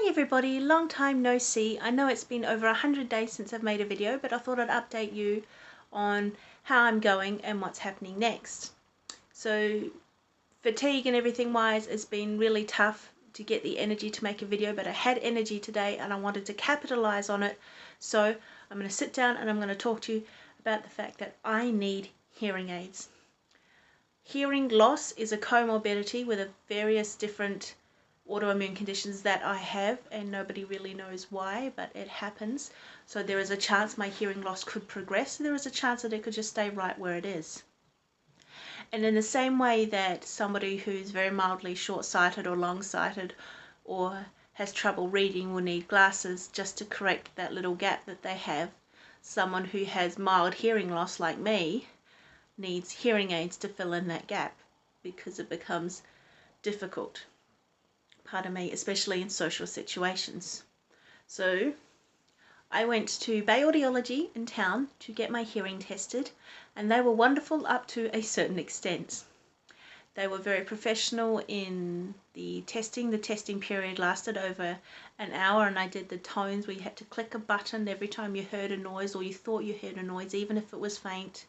everybody, long time no see. I know it's been over 100 days since I've made a video, but I thought I'd update you on how I'm going and what's happening next. So fatigue and everything wise, it's been really tough to get the energy to make a video, but I had energy today and I wanted to capitalize on it. So I'm going to sit down and I'm going to talk to you about the fact that I need hearing aids. Hearing loss is a comorbidity with various different autoimmune conditions that I have, and nobody really knows why, but it happens. So there is a chance my hearing loss could progress. There is a chance that it could just stay right where it is. And in the same way that somebody who's very mildly short-sighted or long-sighted or has trouble reading will need glasses just to correct that little gap that they have, someone who has mild hearing loss like me needs hearing aids to fill in that gap because it becomes difficult. Pardon me, especially in social situations. So I went to Bay Audiology in town to get my hearing tested, and they were wonderful up to a certain extent. They were very professional in the testing. The testing period lasted over an hour, and I did the tones where you had to click a button every time you heard a noise or you thought you heard a noise, even if it was faint.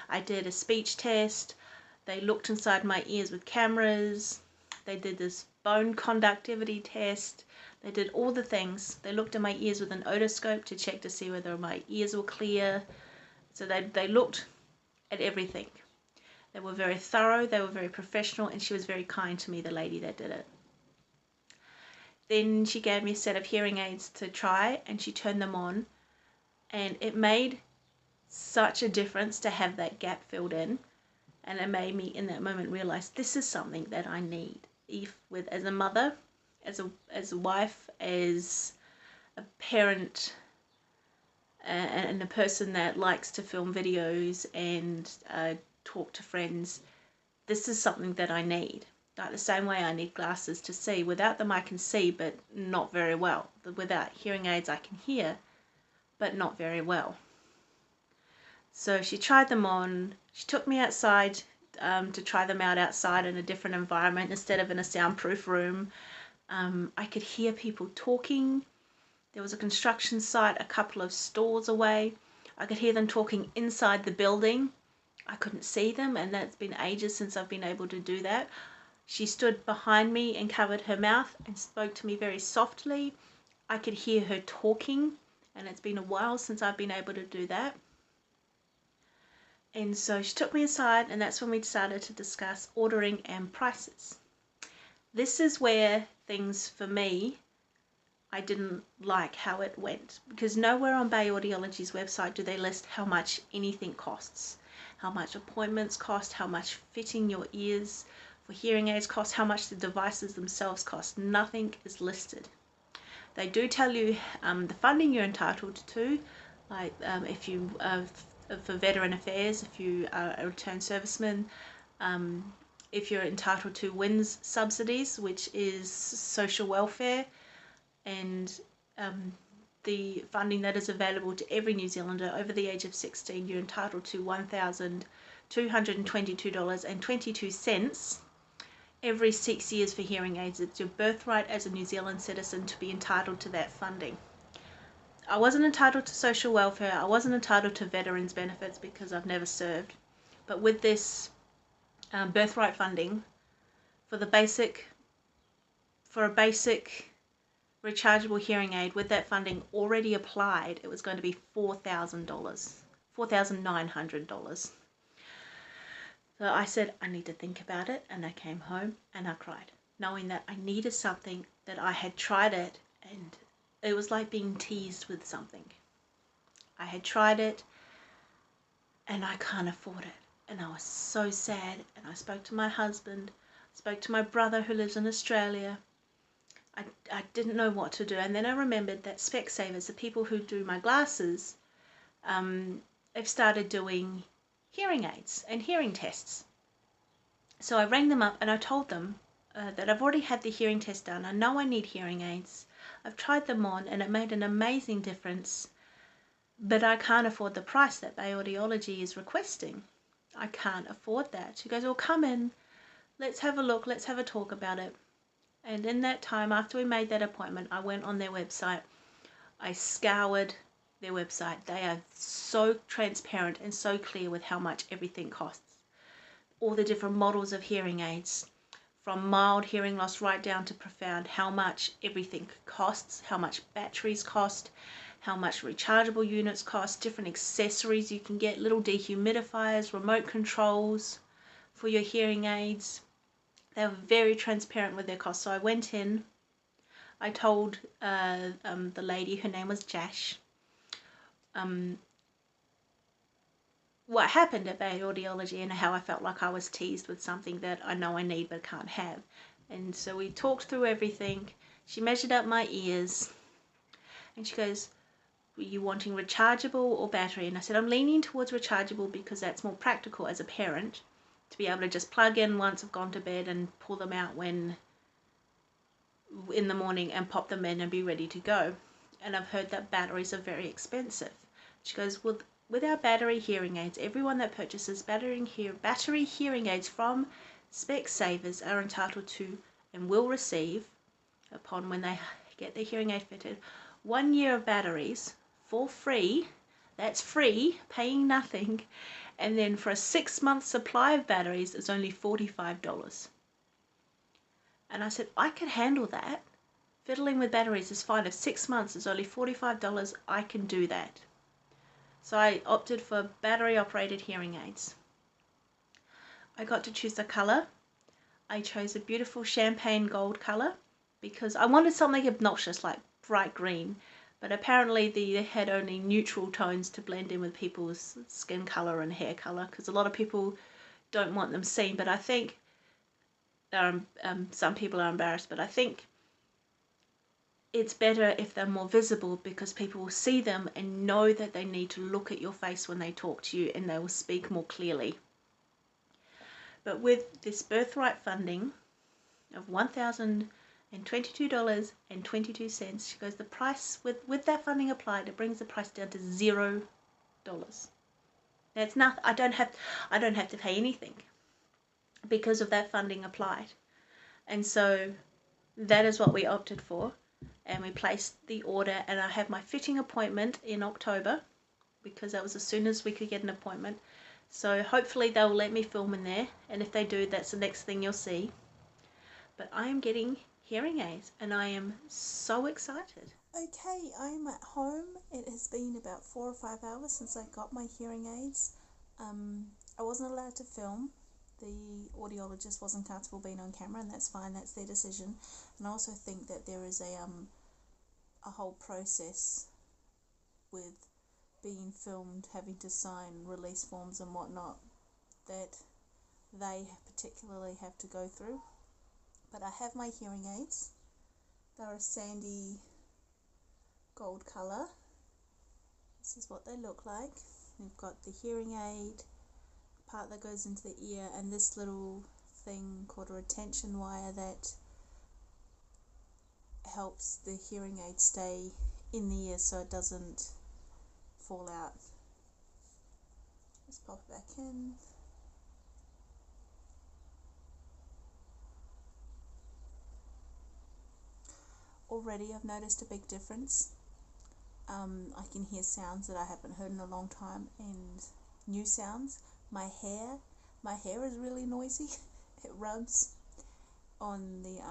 I did a speech test. They looked inside my ears with cameras. They did this bone conductivity test. They did all the things. They looked in my ears with an otoscope to check to see whether my ears were clear. So they looked at everything. They were very thorough, they were very professional, and she was very kind to me, the lady that did it. Then she gave me a set of hearing aids to try, and she turned them on, and it made such a difference to have that gap filled in, and it made me in that moment realize this is something that I need. As a mother, as a wife, as a parent, and a person that likes to film videos and talk to friends, this is something that I need. Like the same way I need glasses to see. Without them I can see, but not very well. Without hearing aids I can hear, but not very well. So she tried them on. She took me outside to try them out outside in a different environment instead of in a soundproof room. I could hear people talking. There was a construction site a couple of stores away. I could hear them talking inside the building. I couldn't see them, and that's been ages since I've been able to do that. She stood behind me and covered her mouth and spoke to me very softly. I could hear her talking, and it's been a while since I've been able to do that. And so she took me aside, and that's when we started to discuss ordering and prices. This is where things, for me, I didn't like how it went, because nowhere on Bay Audiology's website do they list how much anything costs, how much appointments cost, how much fitting your ears for hearing aids cost, how much the devices themselves cost. Nothing is listed. They do tell you the funding you're entitled to, like if you for veteran affairs, if you are a returned serviceman, if you're entitled to WINS subsidies, which is social welfare, and the funding that is available to every New Zealander over the age of 16, you're entitled to $1,222.22 every 6 years for hearing aids. It's your birthright as a New Zealand citizen to be entitled to that funding. I wasn't entitled to social welfare. I wasn't entitled to veterans benefits because I've never served. But with this birthright funding for a basic rechargeable hearing aid, with that funding already applied, it was going to be $4,000, $4,900. So I said, I need to think about it, and I came home and I cried, knowing that I needed something, that I had tried it, and it was like being teased with something. I had tried it and I can't afford it, and I was so sad. And I spoke to my husband, spoke to my brother who lives in Australia. I didn't know what to do, and then I remembered that Specsavers, the people who do my glasses, they've started doing hearing aids and hearing tests. So I rang them up and I told them that I've already had the hearing test done. I know I need hearing aids. I've tried them on and it made an amazing difference, but I can't afford the price that Bay Audiology is requesting. I can't afford that. She goes, well, come in, let's have a look, let's have a talk about it. And in that time, after we made that appointment, I went on their website. I scoured their website. They are so transparent and so clear with how much everything costs. All the different models of hearing aids, from mild hearing loss right down to profound, how much everything costs, how much batteries cost, how much rechargeable units cost, different accessories you can get, little dehumidifiers, remote controls for your hearing aids. They were very transparent with their costs. So I went in, I told the lady, her name was Jash, what happened at Bad Audiology and how I felt like I was teased with something that I know I need but can't have. And so we talked through everything. She measured up my ears and she goes, were you wanting rechargeable or battery? And I said, I'm leaning towards rechargeable because that's more practical as a parent, to be able to just plug in once I've gone to bed and pull them out when in the morning and pop them in and be ready to go. And I've heard that batteries are very expensive. She goes, well, with our battery hearing aids, everyone that purchases battery hearing aids from Specsavers are entitled to and will receive, upon when they get their hearing aid fitted, 1 year of batteries for free. That's free, paying nothing. And then for a 6-month supply of batteries, it's only $45. And I said, I can handle that. Fiddling with batteries is fine. If 6 months is only $45, I can do that. So I opted for battery operated hearing aids. I got to choose the colour. I chose a beautiful champagne gold colour because I wanted something obnoxious like bright green, but apparently they had only neutral tones to blend in with people's skin colour and hair colour, because a lot of people don't want them seen, but I think some people are embarrassed, but I think it's better if they're more visible, because people will see them and know that they need to look at your face when they talk to you, and they will speak more clearly. But with this birthright funding of $1,022.22, she goes, the price with that funding applied, it brings the price down to $0. That's nothing. I don't have to pay anything because of that funding applied. And so that is what we opted for, and we placed the order, and I have my fitting appointment in October because that was as soon as we could get an appointment. So hopefully they'll let me film in there, and if they do, that's the next thing you'll see. But I am getting hearing aids and I am so excited. Okay, I'm at home. It has been about 4 or 5 hours since I got my hearing aids. I wasn't allowed to film. The audiologist wasn't comfortable being on camera, and that's fine, that's their decision. And I also think that there is a whole process with being filmed, having to sign release forms and whatnot that they particularly have to go through. But I have my hearing aids. They're a sandy gold colour. This is what they look like. We've got the hearing aid, part that goes into the ear, and this little thing called a retention wire that helps the hearing aid stay in the ear so it doesn't fall out. Let's pop it back in. Already I've noticed a big difference. I can hear sounds that I haven't heard in a long time, and new sounds. My hair is really noisy. It rubs on the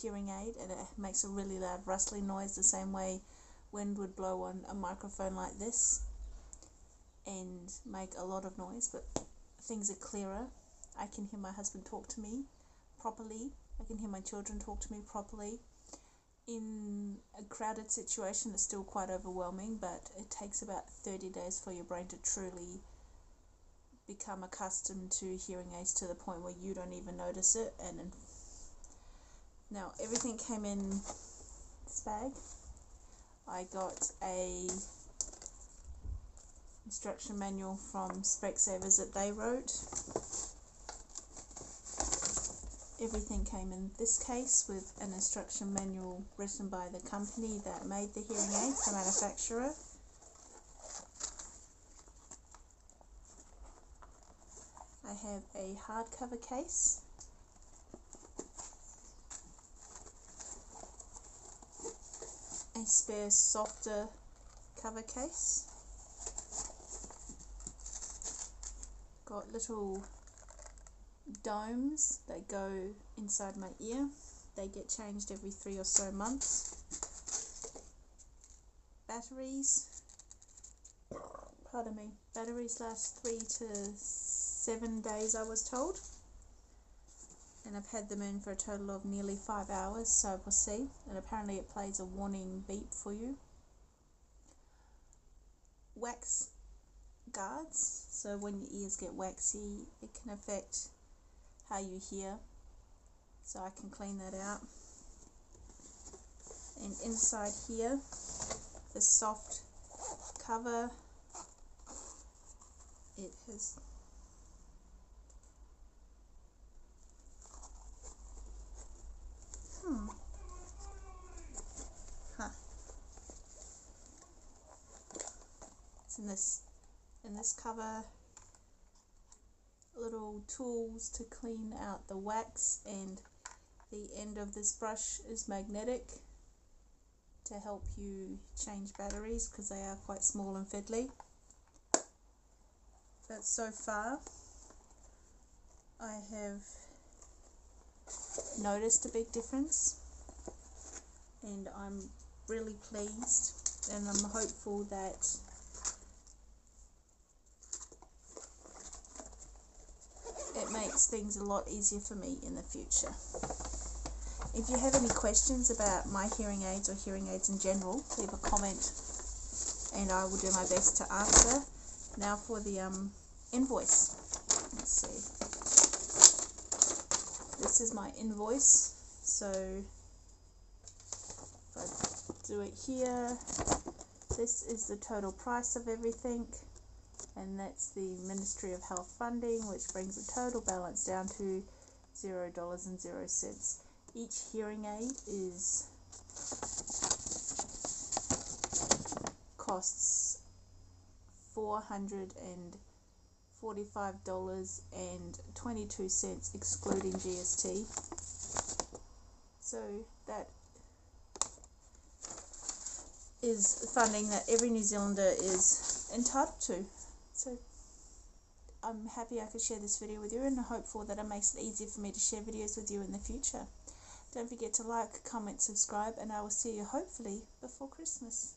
hearing aid, and it makes a really loud rustling noise, the same way wind would blow on a microphone like this and make a lot of noise, but things are clearer. I can hear my husband talk to me properly. I can hear my children talk to me properly. In a crowded situation, it's still quite overwhelming, but it takes about 30 days for your brain to truly become accustomed to hearing aids to the point where you don't even notice it. And now everything came in this bag. I got a instruction manual from Specsavers that they wrote. Everything came in this case with an instruction manual written by the company that made the hearing aids, the manufacturer. I have a hardcover case a spare softer cover case. Got little domes that go inside my ear. They get changed every 3 or so months. Batteries, pardon me, batteries last 3 to 7 days, I was told. And I've had them in for a total of nearly 5 hours, so we'll see. And apparently it plays a warning beep for you. Wax guards, so when your ears get waxy, it can affect how you hear. So I can clean that out. And inside here, the soft cover, it has it's in this cover, little tools to clean out the wax, and the end of this brush is magnetic to help you change batteries because they are quite small and fiddly. But so far I have noticed a big difference, and I'm really pleased, and I'm hopeful that it makes things a lot easier for me in the future. If you have any questions about my hearing aids or hearing aids in general, leave a comment and I will do my best to answer. Now for the invoice. Let's see. This is my invoice. So if I do it here, this is the total price of everything, and that's the Ministry of Health funding, which brings the total balance down to $0.00. Each hearing aid costs $445.22 excluding GST. So that is funding that every New Zealander is entitled to. So I'm happy I could share this video with you, and hopeful that it makes it easier for me to share videos with you in the future. Don't forget to like, comment, subscribe, and I will see you hopefully before Christmas.